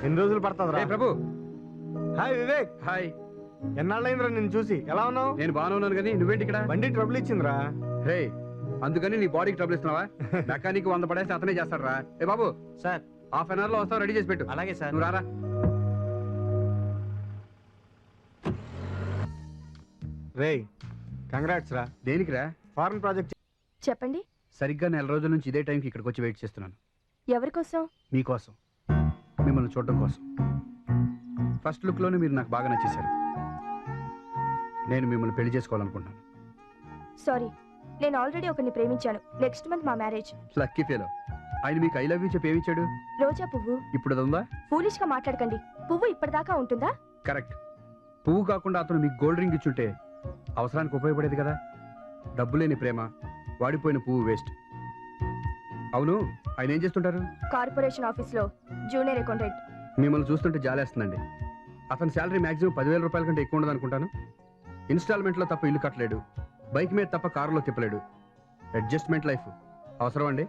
ఎన్ని రోజులు పడుతుందిరా? ప్రభు. Hi Vivek. Hi. ఎన్నాళ్ళైందిరా నిన్ను చూసి? ఎలా ఉన్నావు? నేను బాగానే ఉన్నాను కానీ నువ్వేంటి ఇక్కడ? బండి ట్రబుల్ ఇచ్చిందిరా. రే, అందుకని నీ బాడీకి ట్రబుల్ ఇస్తున్నావా? మెకానిక్ 100 పడేస్తే అతనే చేస్తాడు రా. ఏ బాబు సార్, హాఫ్ అన్ అవర్ లో వస్తావు, రెడీ చేసి పెట్టు. అలాగే సార్. నువ్వు రారా. రేయ్, కంగ్రాట్స్ రా. దేనికిరా? Foreign project. చెప్పండి. సరిగ్గా 4 రోజుల నుంచి ఇదే టైంకి ఇక్కడికి వచ్చి వెయిట్ చేస్తున్నాను. ఎవరి కోసం? మీకోసం, మిమ్మల్ని చూడడం కోసం. ఫస్ట్ లుక్ లోనే మీరు నాకు బాగా నచ్చేశారు. నేను మిమ్మల్ని పెళ్లి చేసుకోవాలనుకుంటున్నాను. సారీ, నేను ఆల్రెడీ ఒకరిని ప్రేమించాను. నెక్స్ట్ మంత్ మా మ్యారేజ్. Lucky fellow. ఆయన మీకు ఐ లవ్ యూ చెప్పి ఏమిచ్చాడు? రోజా పువ్వు. ఇప్పుడు అది ఉందా? ఫూలిష్ గా మాట్లాడకండి. పువ్వు ఇప్పటిదాకా ఉంటుందా? కరెక్ట్. పువ్వు కాకుండా అతను మీకు గోల్డ్ రింగ్ ఇచ్చుంటే అవసరానికి ఉపయోగపడేది కదా. డబ్బు లేని ప్రేమ, వాడిపోయిన పువ్వు వేస్ట్. అవును, ఆయన ఏం చేస్తుంటారు? కార్పొరేషన్ ఆఫీస్ లో జూనియర్ అకౌంటెంట్. మిమ్మల్ని చూస్తుంటే జాలేస్తుందండి. అతని శాలరీ మాక్సిమం 10,000 రూపాయల కంటే ఎక్కువ ఉండదు అనుకుంటాను. ఇన్స్టాల్మెంట్ లో తప్ప ఇల్లు కట్టలేడు, బైక్ మీద తప్ప కారులో తిప్పలేడు. అడ్జస్ట్మెంట్ లైఫ్ అవసరం అండి?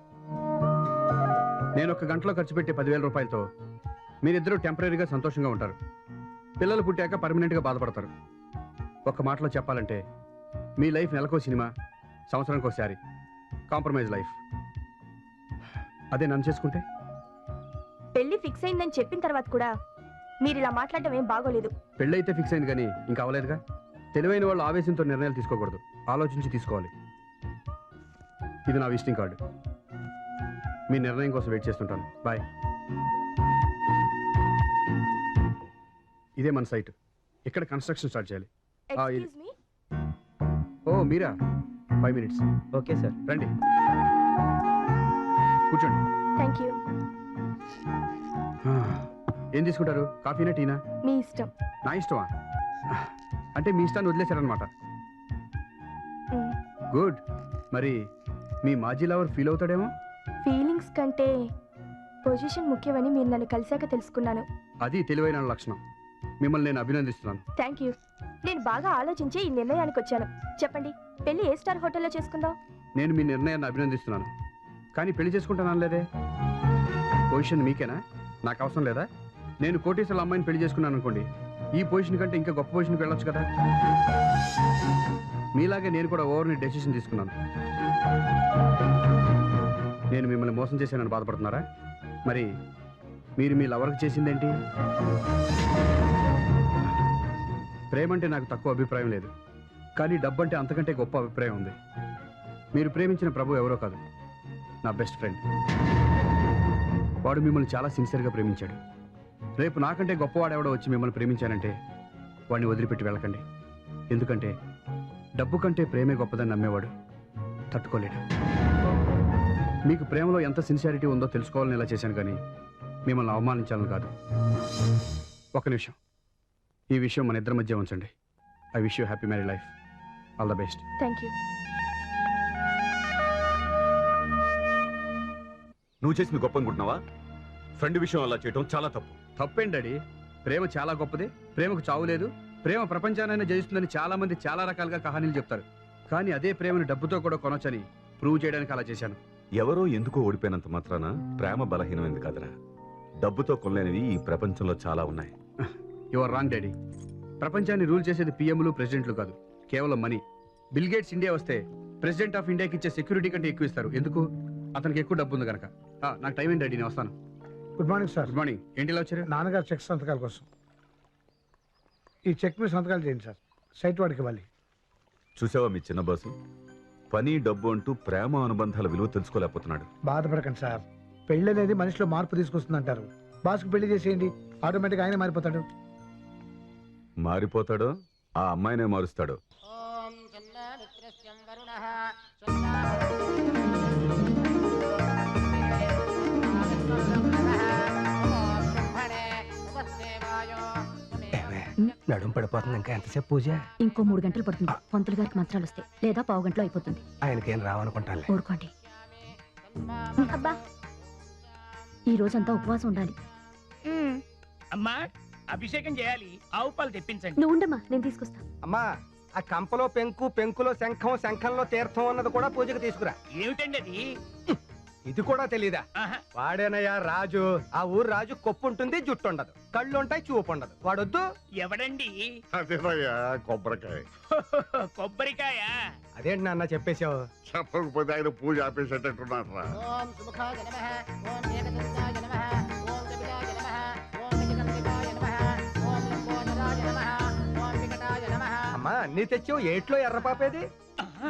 నేను 1 గంటలో ఖర్చు పెట్టే 10,000 రూపాయలతో మీరిద్దరూ టెంపరీగా సంతోషంగా ఉంటారు. పిల్లలు పుట్టాక పర్మనెంట్గా బాధపడతారు. ఒక్క మాటలో చెప్పాలంటే మీ లైఫ్ నెలకో సినిమా, సంవత్సరానికి ఒకసారి కాంప్రమైజ్ లైఫ్. అదే నన్ను చేసుకుంటే? పెళ్లి ఫిక్స్ అయిందని చెప్పిన తర్వాత కూడా మీరు ఇలా మాట్లాడడం ఏం బాగోలేదు. పెళ్ళి అయితే ఫిక్స్ అయింది కానీ ఇంకా అవ్వలేదుగా. తెలివైన వాళ్ళు ఆవేశంతో నిర్ణయాలు తీసుకోకూడదు, ఆలోచించి తీసుకోవాలి. ఇది నా విజిటింగ్ కార్డు. మీ నిర్ణయం కోసం వెయిట్ చేస్తుంటాను. బాయ్. ఇదే మన సైట్. ఇక్కడ కన్స్ట్రక్షన్ స్టార్ట్ చేయాలి. Excuse me. ఓ మీరా? 5 minutes. Okay sir. రండి, కూర్చోండి. Thank you. ఏం తీసుకుంటారు? కాఫీనా, టీనా? మీ ఇష్టం. నా ఇష్టమా? అంటే మీ ఇష్టాన్ని వదిలేశారనమాట. గుడ్. మరి మీ మాజీ లవర్ ఫీల్ అవుతాడేమో? ఫీలింగ్స్ కంటే పొజిషన్ ముఖ్యమని మీరు నన్ను కలిశాక తెలుసుకున్నాను. అది తెలివైన లక్షణం. మిమ్మల్ని నేను అభినందిస్తున్నాను. Thank you. నేను బాగా ఆలోచించి ఈ నిర్ణయానికి వచ్చాను. చెప్పండి, పెళ్లి ఏ స్టార్ హోటల్లో చేసుకుందాం? నేను మీ నిర్ణయాన్ని అభినందిస్తున్నాను, కానీ పెళ్లి చేసుకుంటాను లేదే. పొజిషన్ మీకేనా? నాకు అవసరం లేదా? నేను కోటేశ్వర అమ్మాయిని పెళ్లి చేసుకున్నాను అనుకోండి, ఈ పొజిషన్ కంటే ఇంకా గొప్ప పొజిషన్కి వెళ్ళొచ్చు కదా. మీలాగే నేను కూడా ఓవర్ని డెసిషన్ తీసుకున్నాను. నేను మిమ్మల్ని మోసం చేశానని బాధపడుతున్నారా? మరి మీరు మీ లవర్కి చేసిందేంటి? ప్రేమ అంటే నాకు తక్కువ అభిప్రాయం లేదు, కానీ డబ్బు అంటే అంతకంటే గొప్ప అభిప్రాయం ఉంది. మీరు ప్రేమించిన ప్రభు ఎవరో కాదు, నా బెస్ట్ ఫ్రెండ్. వాడు మిమ్మల్ని చాలా సిన్సియర్గా ప్రేమించాడు. రేపు నాకంటే గొప్పవాడెవడో వచ్చి మిమ్మల్ని ప్రేమించానంటే వాడిని వదిలిపెట్టి వెళ్ళకండి. ఎందుకంటే డబ్బు కంటే ప్రేమే గొప్పదని నమ్మేవాడు తట్టుకోలేడు. మీకు ప్రేమలో ఎంత సిన్సియారిటీ ఉందో తెలుసుకోవాలని ఇలా చేశాను, కానీ మిమ్మల్ని అవమానించాలని కాదు. ఒక నిమిషం, ఈ విషయం మన ఇద్దరి మధ్య ఉంచండి. I wish you happy marry life. All the best. Thank you. నువ్వు చేసింది గొప్ప అనుకుంటున్నావా? ఫ్రెండ్ విషయం అలా చేయటం చాలా తప్పు. తప్పేంటి డాడీ? ప్రేమ చాలా గొప్పది, ప్రేమకు చావు లేదు, ప్రేమ ప్రపంచానైనా జయిస్తుందని చాలా మంది చాలా రకాలుగా కహానీలు చెప్తారు. కానీ అదే ప్రేమను డబ్బుతో కూడా కొనొచ్చని ప్రూవ్ చేయడానికి అలా చేశాను. ఎవరో ఎందుకో ఓడిపోయినంత మాత్రాన ప్రేమ బలహీనమైంది కాదురా. డబ్బుతో కొనలేనివి ఈ ప్రపంచంలో చాలా ఉన్నాయి. Your wrong daddy. ప్రపంచాన్ని రూల్ చేసేది పిఎంలు, ప్రెసిడెంట్లు కాదు, కేవలం మనీ. బిల్ గేట్స్ ఇండియా వస్తే ప్రెసిడెంట్ ఆఫ్ ఇండియాకి ఇచ్చే సెక్యూరిటీ కంటే ఎక్కువ ఇస్తారు. ఎందుకు? అతనికి ఎక్కువ డబ్బు ఉంది కనుక. నాకు టైం ఏంటి డాడీ, నేను వస్తాను. Good morning sir. Good morning. ఏంటి ఇలా వచ్చారు? నాన్నగారు చెక్ సంతకాల కోసం. ఈ చెక్ మీద సంతకాలు చేయండి సార్, సైట్ వాడికి ఇవ్వాలి. చూసావా మీ చిన్న బాసు, పని డబ్బు అంటూ ప్రేమ అనుబంధాల విలువ తెలుసుకోలేకపోతున్నాడు. బాధపడకండి సార్, పెళ్లి అనేది మనిషిలో మార్పు తీసుకొస్తుందంటారు. బాస్కు పెళ్లి చేసేయండి, ఆటోమేటిక్గా ఆయన మారిపోతాడు. మారిపోతాడో ఆ అమ్మాయినే మారుస్తాడు. నడుం పడిపోతుంది. ఇంకా ఎంతసేపు పూజ? ఇంకో 3 గంటలు పడుతుంది. పంతులు గారికి మంత్రాలు వస్తాయి, లేదా పావు గంటలో అయిపోతుంది. ఆయనకేం రావనుకుంటాను. ఊరుకోండి. అబ్బా, ఈ రోజంతా ఉపవాసం ఉండాలి. అమ్మా, అభిషేకం చేయాలి, ఆవు పాలు తెప్పించండి. నువ్వు ఉండమ్మా, నేను తీసుకొస్తా. అమ్మా, ఆ కంపలో పెంకు, పెంకులో శంఖం, శంఖంలో తీర్థం అన్నది కూడా పూజకు తీసుకురా. ఏమిటండి అది? ఇది కూడా తెలీదా? ఆహా. వాడేనయ్యా రాజు. ఆ ఊరు రాజు కొప్పు ఉంటుంది, జుట్టు ఉండదు, కళ్ళు ఉంటాయి, చూపు ఉండదు. వాడొద్దు. ఎవడండి? అదేనయ్యా కొబ్బరికాయ. కొబ్బరికాయ. అదేంటి నాన్న చెప్పేశావు? చెప్పకపోతే ఆయన పూజ ఆపేసేటట్టున్నారు రా. అమ్మా అన్ని తెచ్చావు, ఏట్లో ఎర్రపాపేది? ఆహా.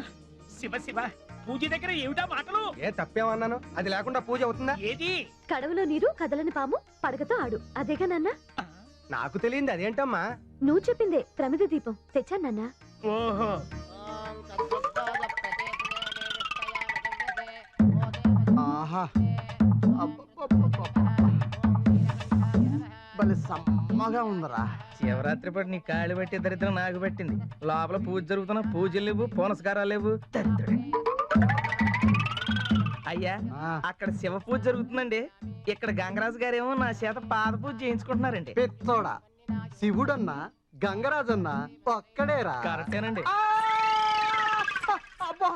శివ శివ, పూజ దగ్గర ఏమిటా మాటలు? ఏ తప్పేమన్నాను? అది లేకుండా పూజ అవుతుందా? ఏది? కడవలో నీరు కదలని పాము పడగతో ఆడు అదేగా నాన్న. ఆ, నాకు తెలియంది అదేంటమ్మా? నువ్వు చెప్పిందే ప్రమిద దీపం తెచ్చాను నాన్న. ఓహో. ఆహా భలే సమ్మగా ఉందరా. శివరాత్రి పాటు నీ కాళ్ళు పెట్టి దరిద్రం నాకు పెట్టింది. లోపల పూజ జరుగుతున్నా పూజలు లేవు, పునస్కారాలు లేవు. దరిద్రుడే. అయ్యా, అక్కడ శివ పూజ జరుగుతుందండి. ఇక్కడ గంగరాజు గారేమో నా చేత పాద పూజ చేయించుకుంటున్నారండి. పెత్తోడా శివుడన్నా గంగరాజన్నా ఒక్కడేరా. కరెక్టేనండి. అబ్బా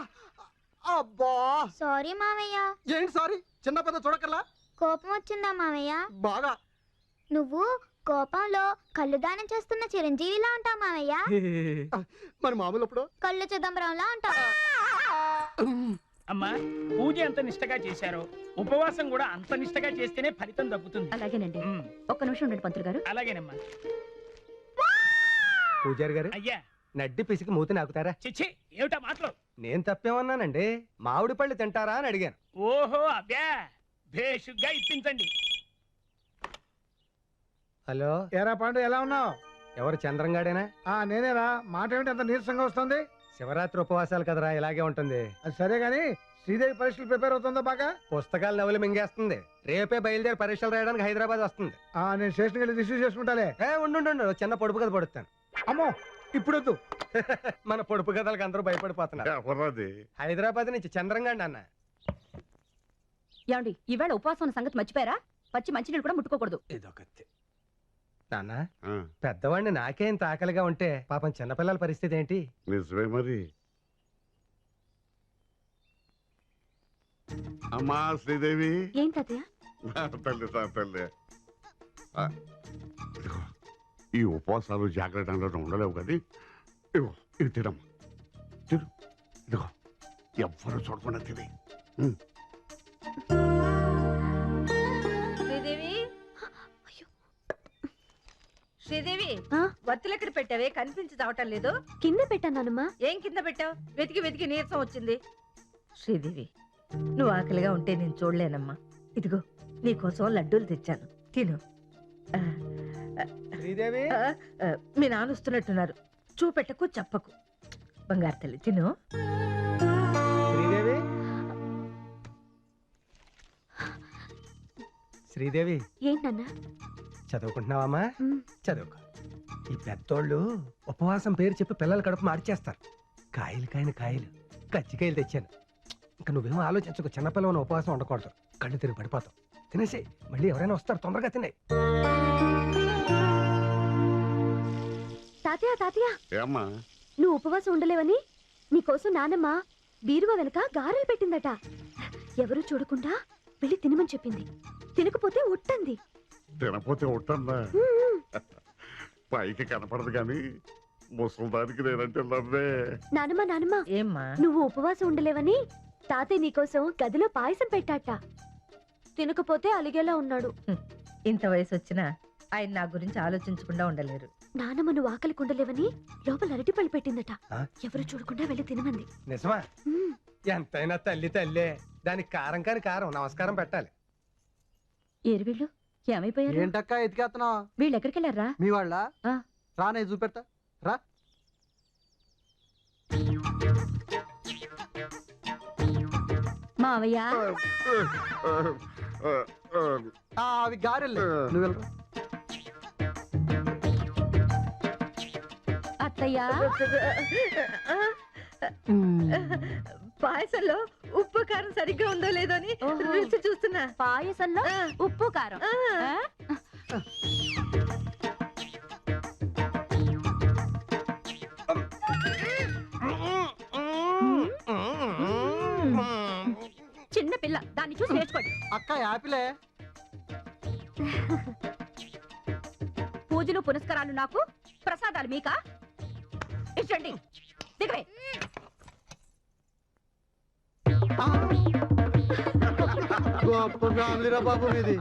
అబ్బా. సారీ మావయ్య. ఏంటి సారీ? చిన్న పెద్ద చూడకల్లా కోపం వచ్చిందా మావయ్య? బాగా. నువ్వు కోపంలో కళ్ళు దానం చేస్తున్న చిరంజీవిలా ఉంటావు మావయ్య. మరి మామూలు అప్పుడు కళ్ళు చిదంబరంలా ఉంటావు. అమ్మా, పూజ ఎంత నిష్టగా చేశారో ఉపవాసం కూడా అంత నిష్టగా చేస్తేనే ఫలితం దక్కుతుంది. అలాగేనండి. ఉమ్, ఒక్క నిమిషం ఉండండి పంతులు గారు. అలాగేనమ్మా. పూజారి గారు, అయ్యా, నడ్డి పిసికి మూతి నాకుతారా? చిచ్చి, ఏమిటా మాటలు? నేను తప్పేమన్నానండి? మామిడి పళ్ళు తింటారా అని అడిగాను. ఓహో, అబ్బా, భేషుగ్గా ఇప్పించండి. హలో, ఏరా పాండు ఎలా ఉన్నావు? ఎవరు? చంద్రంగాడేనా? నేనేరా. మాట ఏమిటి అంత నీరసంగా వస్తుంది? శివరాత్రి ఉపవాసాలు కదరా, ఇలాగే ఉంటుంది. అది సరే గాని శ్రీదేవి పరీక్షలు ప్రిపేర్ అవుతుందా బాగా? పుస్తకాలు నవలు మింగేస్తుంది. రేపే బయలుదేరి పరీక్షలు రాయడానికి హైదరాబాద్ వస్తుంది. నేను స్టేషన్కి వెళ్ళి రిసీవ్ చేసుకుంటాలే. ఉండు, చిన్న పొడుపు కథ పడుతాను. అమ్మో, ఇప్పుడొద్దు. మన పొడుపు కథలకు అందరూ భయపడిపోతున్నారు. ఎవరది? హైదరాబాద్ నుంచి చంద్రంగాడి అన్న. ఏమండి, ఈవేళ ఉపవాసం ఉన్న సంగతి మర్చిపోయారా? పచ్చి మంచినీళ్ళు కూడా ముట్టుకోకూడదు. ఇదొకటి. నాన్న, ఆ, పెద్దవాడిని నాకే ఇంత ఆకలిగా ఉంటే పాపం చిన్నపిల్లల పరిస్థితి ఏంటి? నిజమే మరి. అమ్మా శ్రీదేవి. ఏం తాతయ్య? నా తల్లి నా తల్లి. ఆ, ఇదిగో, ఈ ఉపవాసాలు జాగ్రత్తగా ఉండలేవు కానీ ఇదిగో ఇది తినమ్మా. తిను. ఇదిగో ఎవ్వరు చూడకుండా తిని. శ్రీదేవి, శ్రీదేవి, ఆ? వత్తులు ఎక్కడ పెట్టావే? కనిపించి చావటం లేదు. కింద పెట్టాను నానమ్మా. ఏం కింద పెట్టావు? వెతికి వెతికి నీరసం వచ్చింది. శ్రీదేవి, నువ్వు ఆకలిగా ఉంటే నేను చూడలేనమ్మా. ఇదిగో నీకోసం లడ్డూలు తెచ్చాను, తిను. శ్రీదేవి, మీ నాన్న వస్తున్నట్టున్నారు. చూపెట్టకు, చెప్పకు. బంగారు తల్లి, తిను. శ్రీదేవి, శ్రీదేవి, ఏంటన్నా? చదువుకుంటున్నావమ్మా? చదువుకో. ఈ పెద్దోళ్ళు ఉపవాసం పేరు చెప్పి పిల్లల కడుపు మార్చేస్తారు. కాయలు కాయని కాయలు, కజ్జికాయలు తెచ్చాను. ఇంకా నువ్వేమో ఆలోచించకు. చిన్నపిల్లవని ఉపవాసం ఉండకూడదు, కళ్ళు తిరిగి పడిపోతావు. తినేసి మళ్ళీ ఎవరైనా వస్తారు, తొందరగా తినే. తాతయ్య తాతయ్య, ఏమ్మా? నువ్వు ఉపవాసం ఉండలేవని నీకోసం నానమ్మ బీరువా వెనక గారెలు పెట్టిందట. ఎవరూ చూడకుండా వెళ్ళి తినమని చెప్పింది. తినకపోతే ఉట్టంది. తినపోతే ఉంటుందా? పైకి కనపడదు కానీ ముసలిదానికి నేనంటే నవ్వే. నానమ్మ నానమ్మ, ఏమ్మా? నువ్వు ఉపవాసం ఉండలేవని తాతయ్య నీకోసం గదిలో పాయసం పెట్టాట. తినకపోతే అలిగేలా ఉన్నాడు. ఇంత వయసు వచ్చినా ఆయన నా గురించి ఆలోచించకుండా ఉండలేరు. నానమ్మ నువ్వు ఆకలికి ఉండలేవని లోపల అరటిపళ్ళు పెట్టిందట. ఆ? ఎవరు చూడకుండా వెళ్ళి తినమంది. నిజమా? ఎంతైనా తల్లి తల్లే. దానికి కారం కాని కారం నమస్కారం పెట్టాలి. ఏరు వీళ్ళు ఏమైపోయారు? ఏంటక్క ఎతికేస్తున్నావు? వీళ్ళు ఎక్కడికి వెళ్ళారా? మీ వాళ్ళ ఆ. రానే చూపెడతా రా. మావయ్య, అవి గారెళ్ళే, నువ్వు వెళ్ళరా. అత్తయ్య, పాయసంలో ఉప్పు కారం సరిగ్గా ఉందో లేదో అని ఓహో. రుచి చూస్తున్నా. పాయసంలో ఉప్పు కారం. ఆ? చిన్న పిల్ల దాన్ని చూసి నేర్చుకోండి. అక్క యాపిలే. పూజలు పునస్కారాలు నాకు, ప్రసాదాలు మీకా? ఇచ్చండి, దిగవే. గొప్ప ఫ్యామిలీ రా బాబు ఇది.